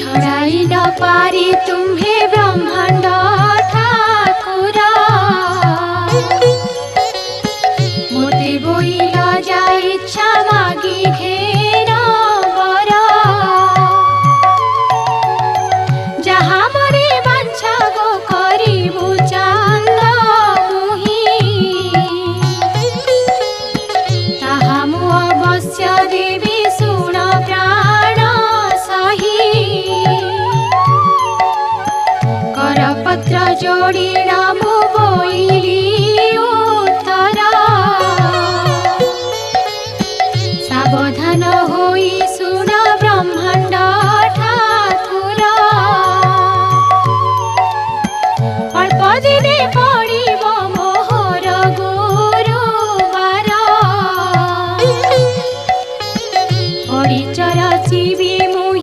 छड़ाई न पारी तुम्हें ब्रह्मांड ठाकुर मोते बोइल जा इच्छा मागी घेर बर जहाँ मरे बांछा गो करिबु चांद मुही ताहा मु अवश्य देवी सुण प्राण सही करपत्र जोड़ी